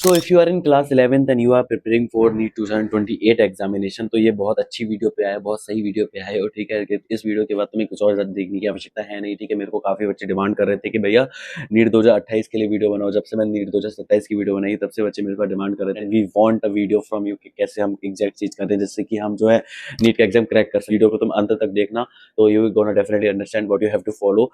तो if you are in class 11th and you are preparing for NEET 2028 examination, तो ये बहुत अच्छी वीडियो पे आया, बहुत सही वीडियो पे आया। और ठीक है कि इस वीडियो के बाद तुम्हें कुछ और ज़्यादा देखने की आवश्यकता है नहीं। ठीक है, मेरे को काफ़ी बच्चे डिमांड कर रहे थे कि भैया नीट 2028 के लिए वीडियो बनाओ। जब से मैंने नीट 2027 की वीडियो बनाई, तब से बच्चे मेरे को डिमांड कर रहे थे, we want a video from you कि कैसे हम एग्जैक्ट चीज़ करते हैं, जिससे कि हम जो है नीट का एग्जाम क्रैक कर सकें। वीडियो को तुम अंत तक देखना, तो you gonna definitely understand what you have to follow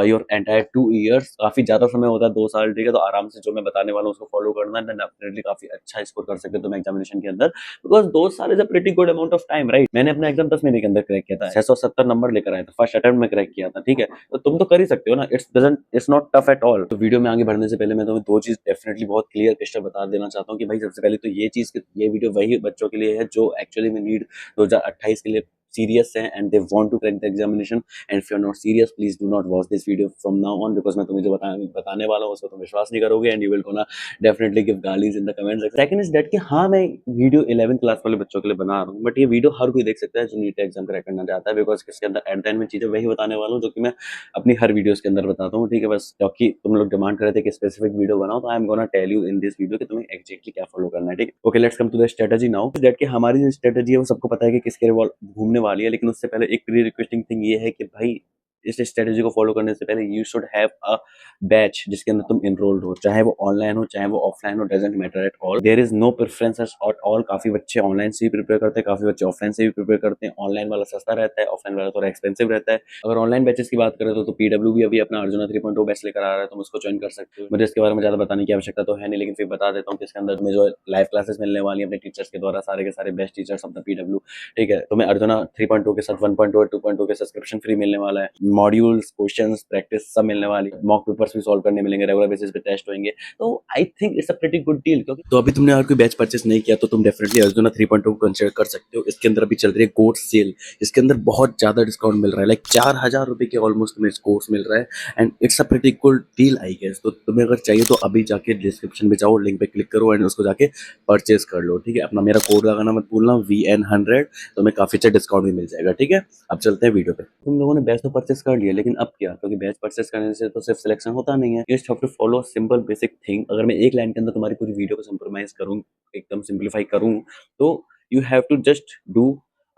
your entire 2 years. काफ़ी ज़्यादा समय होता है, 2 साल। ठीक है, तो आराम से जो मैं बताने वाला हूँ उसको फॉलो करना, देन डेफिनेटली काफ़ी अच्छा स्कोर कर सकते हो तुम एग्जामिनेशन के अंदर, बिकॉज 2 साल is a pretty good amount of time, right. मैंने अपना एग्जाम 10 महीने के अंदर क्रैक किया था, 670 नंबर लेकर आया था, फर्स्ट अटेम्प्ट में क्रैक किया था। ठीक है, तो तुम तो कर ही सकते हो ना, it's not tough at all. तो वीडियो में आगे बढ़ने से पहले मैं तुम्हें दो चीज डेफिनेटली बहुत क्लियर क्रिस्टल बता देना चाहता हूँ कि भाई सबसे पहले तो ये चीज, ये वीडियो वही बच्चों के लिए है जो एक्चुअली में नीट 2028 के लिए सीरियस है and they want to crack the examination. And if you are not serious, please do not watch this video from now on, because मैं तुम्हें जो बताने वाला हूँ उसको तुम विश्वास नहीं करोगे and you will gonna definitely give गालीज in the comment section. Second is that कि हाँ, मैं वीडियो 11th क्लास वाले बच्चों के लिए बना रहा हूँ, बट ये वीडियो हर कोई देख सकता है जो नीट एग्जाम क्रैक करना चाहता है, बिकॉज इसके अंदर एट द एंड में चीजें वही बताने वाला हूँ जो कि मैं अपनी हर वीडियोस के अंदर बताता हूँ। ठीक है, बस क्योंकि तुम लोग डिमांड कर रहे थे कि स्पेसिफिक वीडियो बनाओ, तो I am gonna tell you in this video कि तुम्हें एक्जैक्टली क्या फॉलो करना है। ठीक है, okay, let's come to the strategy now. That कि हमारी जो स्ट्रेटजी है वो सबको पता है कि किसके घूमने वाली है, लेकिन उससे पहले एक प्री रिक्वेस्टिंग थिंग ये है कि भाई इस स्ट्रेटजी को फॉलो करने से पहले you should have a batch जिसके अंदर तुम इनरोल्ड हो, चाहे वो ऑनलाइन हो चाहे वो ऑफलाइन हो, doesn't matter at all. There is no preference at all. काफी बच्चे ऑनलाइन से भी प्रिपेयर करते हैं, काफी बच्चे ऑफलाइन से भी प्रिपेयर करते हैं। ऑनलाइन वाला सस्ता रहता है, ऑफलाइन वाला थोड़ा एक्सपेंसिव रहता है। अगर ऑनलाइन बैचेस की बात करें तो पीडब्ल्यू भी अभी अपना अर्जुना 3.0 बैच लेकर आ रहा है, तुम उसको ज्वाइन कर सकते हो। मुझे इसके बारे में ज्यादा बताने की आवश्यकता तो है नहीं, लेकिन फिर बता देता हूँ कि इसके अंदर तुम्हें जो लाइव क्लासेस मिलने वाली है अपने टीचर्स के द्वारा, सारे के सारे best teachers of the PW. ठीक है, तुम्हें अर्जुना 3.0 के साथ 1.0 और 2.0 के सब्सक्रिप्शन फ्री मिलने वाला है, मॉड्यूल्स, क्वेश्चंस, प्रैक्टिस सब मिलने वाली है, मॉक पेपर्स भी सॉल्व करने मिलेंगे, रेगुलर बेसिस पे टेस्ट होंगे। तो I think it's a pretty good deal. क्योंकि तो अभी तुमने अगर कोई बैच परचेस नहीं किया तो तुम डेफिनेटली अर्जुना 3.0 को कंसिडर कर सकते हो। इसके अंदर अभी चल रही है कोर्स सेल, इसके अंदर बहुत ज्यादा डिस्काउंट मिल रहा है, लाइक 4000 रुपए के ऑलमोस्ट तुम्हें कोर्स मिल रहा है and it's a pretty good deal I guess. तो तुम्हें अगर चाहिए तो अभी जाके डिस्क्रिप्शन में जाओ, लिंक पे क्लिक करो एंड उसको जाके परचेज कर लो। ठीक है, अपना मेरा कोड लगाना मत भूलना, VN100, तो हमें काफी अच्छा डिस्काउंट भी मिल जाएगा। ठीक है, अब चलते हैं वीडियो पे। तुम लोगों ने बैच तो परचेस कर लिया, लेकिन अब क्या? क्योंकि बैच परचेस करने से तो सिर्फ सिलेक्शन होता नहीं है, you just have to follow simple basic thing. अगर मैं एक लाइन के अंदर तुम्हारी पूरी वीडियो को सिंपलमाइज करूं, एकदम सिंपलीफाई करूं, तो you have to just do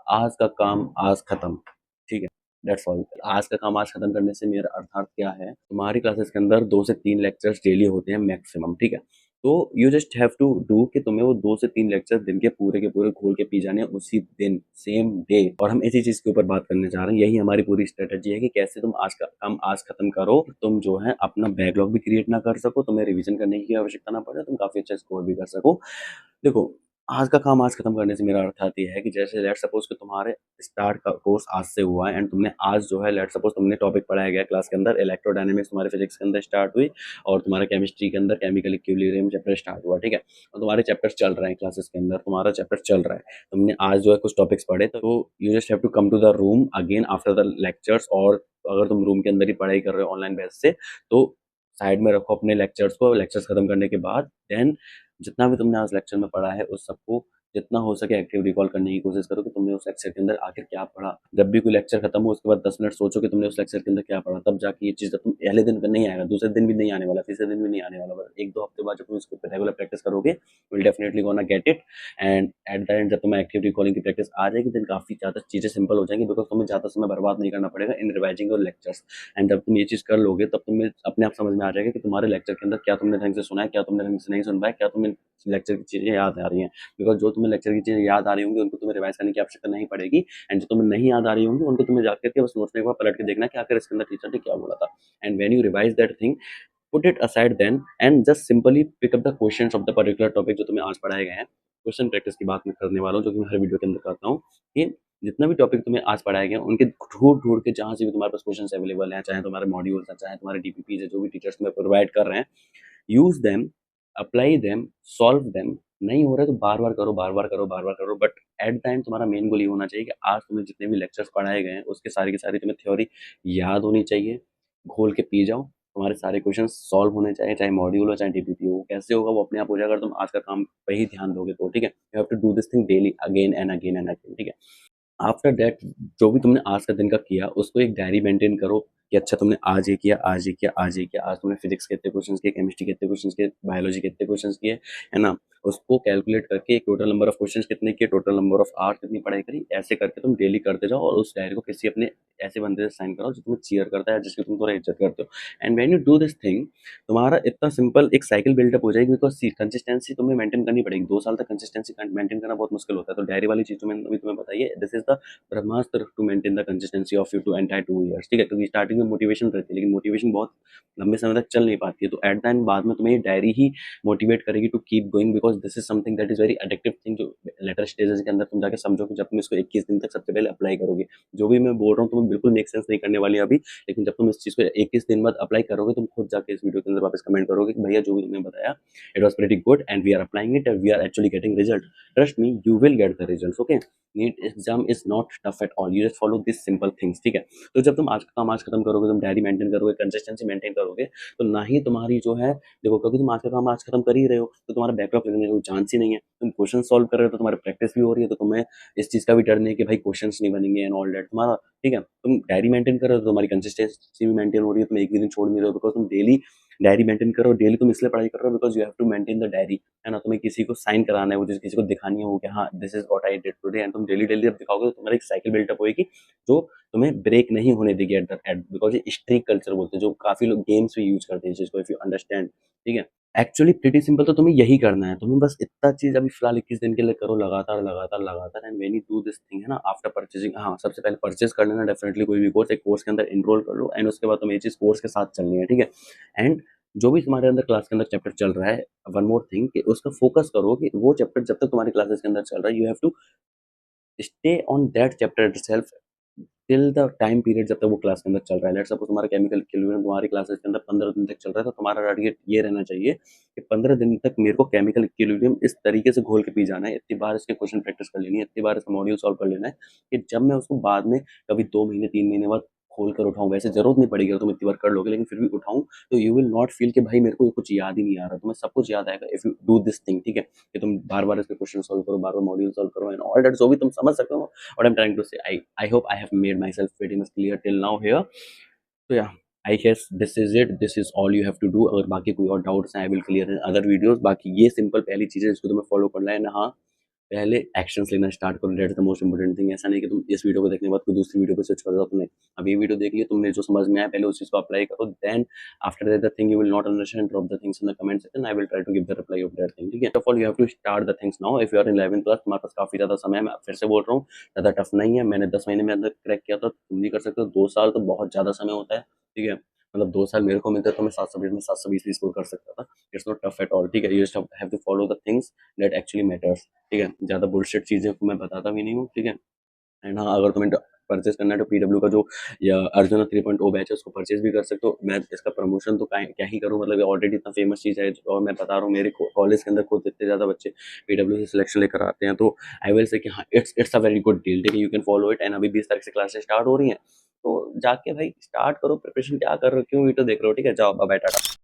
आज का काम आज खत्म। ठीक है, दैट्स ऑल। आज का काम आज खत्म करने से मेरा अर्थात क्या है, तुम्हारी क्लासेस के अंदर 2 से 3 लेक्चर्स डेली होते हैं मैक्सिमम। ठीक है, तो you just have to do कि तुम्हें वो 2 से 3 लेक्चर दिन के पूरे घोल के पी जाने हैं उसी दिन, सेम डे। और हम इसी चीज के ऊपर बात करने जा रहे हैं, यही हमारी पूरी स्ट्रेटेजी है कि कैसे तुम आज का काम आज खत्म करो, तुम जो है अपना बैकलॉग भी क्रिएट ना कर सको, तुम्हें रिवीजन करने की आवश्यकता ना पड़े, तुम काफी अच्छा स्कोर भी कर सको। देखो, आज का काम आज खत्म करने से मेरा अर्थ ये है कि जैसे लेट सपोज कि तुम्हारे स्टार्ट का कोर्स आज से हुआ है एंड तुमने आज जो है लेट सपोज तुमने टॉपिक पढ़ाया गया क्लास के अंदर, इलेक्ट्रोडायनेमिक्स तुम्हारे फिजिक्स के अंदर स्टार्ट हुई और तुम्हारे केमिस्ट्री के अंदर केमिकल इक्विलिब्रियम चैप्टर स्टार्ट हुआ। ठीक है, और तुम्हारे चैप्टर्स चल रहे हैं क्लासेस के अंदर, तुम्हारा चैप्टर चल रहा है, तुमने आज जो है कुछ टॉपिक्स पढ़े, तो you just have to come to the room again after the lectures. और अगर तुम रूम के अंदर ही पढ़ाई कर रहे हो ऑनलाइन बेस से, तो साइड में रखो अपने लेक्चर्स को। लेक्चर्स खत्म करने के बाद देन जितना भी तुमने आज लेक्चर में पढ़ा है उस सबको जितना हो सके एक्टिव रिकॉल करने की कोशिश करो कि तुमने उस लेक्चर के अंदर आखिर क्या पढ़ा। जब भी कोई लेक्चर खत्म हो उसके बाद 10 मिनट सोचो कि तुमने उस लेक्चर के अंदर क्या पढ़ा, तब जाके ये चीज़ तुम पहले दिन नहीं आएगा, दूसरे दिन भी नहीं आने वाला, तीसरे दिन भी नहीं आने वाला, बस 1-2 हफ्ते बाद जब तुम इसको रेगुलर प्रैक्टिस करोगे will definitely gonna get it. And at the end जब तुम्हें एक्टिव रिकॉलिंग की प्रैक्टिस आ जाएगी देन काफ़ी ज़्यादा चीज़ें सिंपल हो जाएंगी, बिकॉज तुम्हें ज़्यादा समय बर्बाद नहीं करना पड़ेगा इन रिवाइजिंग योर लेक्चर्स। एंड जब तुम ये चीज़ कर लोगे तब तुम्हें अपने आप समझ में आ जाएगा कि तुम्हारे लेक्चर के अंदर क्या तुमने ढंग से सुना है, क्या तुमने ढंग से नहीं सुन पाया, क्या तुम्हें लेक्चर की चीज़ें याद आ रही हैं। बिकॉज जो तुम्हें लेक्चर की चीज़ें याद आ रही होंगी उनको तुम्हें रिवाइज करने की आवश्यकता नहीं पड़ेगी, एंड जो तुम्हें नहीं याद आ रही होंगी उनको तुम्हें जाकर के बस नोट्स में एक बार पलट के देखना कि आखिर इसके अंदर टीचर ने क्या बोला था। And when you revise that thing, put it aside then and just simply pick up the questions of the particular topic जो तुम्हें आज पढ़ाए गए हैं। क्वेश्चन प्रैक्टिस की बात मैं करने वाला हूँ जो कि मैं हर वीडियो के अंदर करता हूँ कि जितना भी टॉपिक तुम्हें आज पढ़ाए गए उनके ढूंढ ढूंढ के जहाँ से भी तुम्हारे पास क्वेश्चन अवेलेबल हैं, चाहे तुम्हारे मॉड्यूल्स हैं, चाहे तुम्हारे डीपीपी है, जो भी टीचर्स तुम्हें प्रोवाइड कर रहे हैं, use them, apply them, solve them. नहीं हो रहा है तो बार बार करो, बार बार करो, बार बार करो, बट एट द एंड तुम्हारा मेन गोल ये होना चाहिए कि आज तुम्हें जितने भी लेक्चर्स पढ़ाए गए हैं उसके सारी की सारी तुम्हें थ्योरी याद होनी चाहिए, घोल के पी जाओ, तुम्हारे सारे क्वेश्चन सॉल्व होने चाहिए, चाहे मॉड्यूल हो चाहे डीपीपी हो। कैसे होगा वो अपने आप हो जाएगा अगर तुम आज का काम पे ही ध्यान दोगे तो। ठीक है, you have to do this thing daily again and again and again. ठीक है, आफ्टर दैट जो भी तुमने आज का दिन का किया उसको एक डायरी मेंटेन करो कि अच्छा तुमने आज ये किया, आज ये किया, आज ये किया, आज तुमने फिजिक्स के इतने क्वेश्चंस किए, केमिस्ट्री के इतने क्वेश्चंस किए, बायोलॉजी के इतने क्वेश्चंस किए, है ना? उसको कैलकुलेट करके टोटल नंबर ऑफ क्वेश्चंस कितने किए, टोटल नंबर ऑफ आवर्स कितनी पढ़ाई करी, ऐसे करके तुम डेली करते जाओ और उस डायरी को किसी अपने ऐसे बंदे से साइन कराओ जो तुम्हें चीयर करता है, जिसकी तुम थोड़ा इज्जत करते हो। And when you do this thing, तुम्हारा इतना सिंपल एक साइकिल बिल्डअप हो जाएगी, बिकॉज कंसिस्टेंसी तुम्हें मेंटेन करनी पड़ेगी। 2 साल तक कंसिस्टेंसी मेंटेन करना बहुत मुश्किल होता है। तो डायरी वाली चीज तो मैंने अभी तुम्हें बताई है, this is the Brahmastra to maintain the consistency of you to entire 2 years, ठीक है? क्योंकि स्टार्टिंग में मोटिवेशन रहती है, लेकिन मोटिवेशन बहुत लंबे समय तक चल नहीं पाती है। तो एट द एंड बाद में तुम्हें ये डायरी ही मोटिवेट करेगी to keep going, because this is something that is very addictive thing, जो लेटर स्टेजेस के अंदर तुम जाके समझो कि जब तुम इसको 21 दिन तक सबसे पहले अप्लाई करोगे, जो भी मैं बोल रहा हूँ तुम्हें बिल्कुल मेक सेंस नहीं करने वाली है अभी, लेकिन जब तुम इस चीज को 21 दिन बाद अप्लाई करोगे, तुम खुद जाके इस वीडियो के अंदर वापस कमेंट करोगे कि भैया जो भी तुमने बताया, it was pretty good and we are applying it and we are actually getting result. Trust me, you will get the results, okay? NEET exam is not tough at all, you just follow this simple things, ठीक है? तो जब तुम आज का काम आज खत्म करोगे, तुम डायरी मेंटेन करोगे, कंसिस्टेंसी मेंटेन करोगे, तो ना ही तुम्हारी जो है, देखो, क्योंकि तुम आज का काम आज खत्म कर ही रहे हो, तो तुम्हारा बैकलॉग लगने का कोई चांस ही नहीं है। तुम क्वेश्चन सॉल्व कर रहे हो तो तुम्हारी प्रैक्टिस भी हो रही है, तो तुम्हें इस चीज का भी डर नहीं है कि भाई क्वेश्चंस नहीं बनेंगे एंड ऑल दैट तुम्हारा, ठीक है? तुम डायरी मेंटेन कर रहे हो तो तुम्हारी कंसिस्टेंसी भी मेंटेन हो रही है, तुम एक भी दिन छोड़ नहीं रहे हो, बिकॉज तुम डेली डायरी मेंटेन कर रहे हो। डेली तुम इसलिए पढ़ाई कर रहे हो because you have to maintain the diary, है ना? तुम्हें किसी को साइन कराना है, वो किसी को दिखानी है, वो कि हाँ this is what I did today, and तुम डेली डेली जब दिखाओगे तो तुम्हारी एक साइकिल बिल्टअप होगी जो तुम्हें ब्रेक नहीं होने देगी एट द एट, बिकॉज ये स्ट्रीक कल्चर बोलते हैं, जो काफी लोग गेम्स में यूज करते हैं जिसको, इफ यू अंडरस्टैंड, ठीक है? एक्चुअली प्रीटी सिंपल, तो तुम्हें यही करना है। तुम्हें बस इतना चीज अभी फिलहाल 21 दिन के लिए करो, लगातार लगातार लगातार, and when you do this thing, है ना, आफ्टर परचेजिंग, हाँ, सबसे पहले परचेज कर लेना डेफिनेटली कोई भी कोर्स, एक कोर्स के अंदर एनरोल कर लो, एंड उसके बाद तुम्हें ये चीज कोर्स के साथ चलनी है, ठीक है? एंड जो भी तुम्हारे अंदर क्लास के अंदर चैप्टर चल रहा है, वन मोर थिंग, कि उसका फोकस करो कि वो चैप्टर जब तक तुम्हारी क्लासेस के अंदर चल रहा है, you have to stay on that chapter itself till the time period जब तक वो क्लास के अंदर चल रहा है। लेट्स सपोज तुम्हारा केमिकल इक्विलिब्रियम तुम्हारी क्लासेस के अंदर 15 दिन तक चल रहा है, तो तुम्हारा टारगेट ये रहना चाहिए कि 15 दिन तक मेरे को केमिकल इक्विलिब्रियम इस तरीके से घोल के पी जाना है, इतनी बार इसके क्वेश्चन प्रैक्टिस कर लेनी है, इतनी बार इसका मॉड्यूल सॉल्व कर लेना है, कि जब मैं उसको बाद में कभी 2 महीने 3 महीने बाद खोल कर उठाऊं, वैसे जरूरत नहीं पड़ेगी, तुम इतनी बार कर लोगे, लेकिन फिर भी उठाऊं, तो यू विल नॉट फील कि भाई मेरे को ये कुछ याद ही नहीं आ रहा। तुम्हें सब कुछ याद आएगा if you do this thing, ठीक है? कि तुम बार बार इसके क्वेश्चन सॉल्व करो, बार बार मॉड्यूल सॉल्व करो, एंड ऑल दैट, जो भी तुम समझ सकते हो what I'm trying to say. I hope I have made myself pretty much clear till now here. So yeah, I guess this is it. This is all you have to do. अगर बाकी कोई और doubts हैं, I will clear in other videos. बाकी ये simple पहली चीज़ है जिसको तुम्हें फॉलो करना है ना। हाँ, पहले एक्शंस लेना स्टार्ट करो, that is the most important thing. ऐसा नहीं कि तुम इस वीडियो को देखने के बाद कोई दूसरी वीडियो पे स्विच कर दो। तुमने अब ये वीडियो देख ली, तुमने जो समझ में आया पहले उस चीज को अप्लाई करो, then after that the thing you will not understand, drop the things in the comment section, I will try to give the reply of that thing, ठीक है? Of all you have to start the things now if you are in 11th class, तुम्हारे पास काफी ज्यादा समय है। मैं फिर से बोल रहा हूँ, ज्यादा टफ नहीं है। मैंने 10 महीने में अंदर क्रैक किया था, तुम भी कर सकते हो। 2 साल तो बहुत ज्यादा समय होता है, ठीक है? मतलब 2 साल मेरे को मिलते तो मैं 720 में 720 भी स्कोर कर सकता था। It's not tough at all, ठीक है? You just have to follow the things that actually matters, ठीक है? ज़्यादा बुलशिट चीज़ें को मैं बताता भी नहीं हूँ, ठीक है? एंड हाँ, अगर तुम्हें परचेज करना है तो पीडब्ल्यू का जो या अर्जुन 3.0 बैच है उसको परचेज भी कर सकते हो। मैं इसका प्रमोशन तो क्या ही करूँ, मतलब ये ऑलरेडी इतना फेमस चीज़ है, और मैं बता रहा हूँ मेरे कॉलेज के अंदर खुद इतने ज़्यादा बच्चे पीडब्ल्यू से सिलेक्शन लेकर आते हैं, तो आई विल से कि हाँ, it's a very good deal, ठीक है? You can follow it. And अभी 20 तारीख से क्लासेस स्टार्ट हो रही हैं, तो जाके भाई स्टार्ट करो प्रिपरेशन। क्या कर रहे हो, क्यों वीडियो देख रहे हो, ठीक है? जाओ, बाय, टाटा।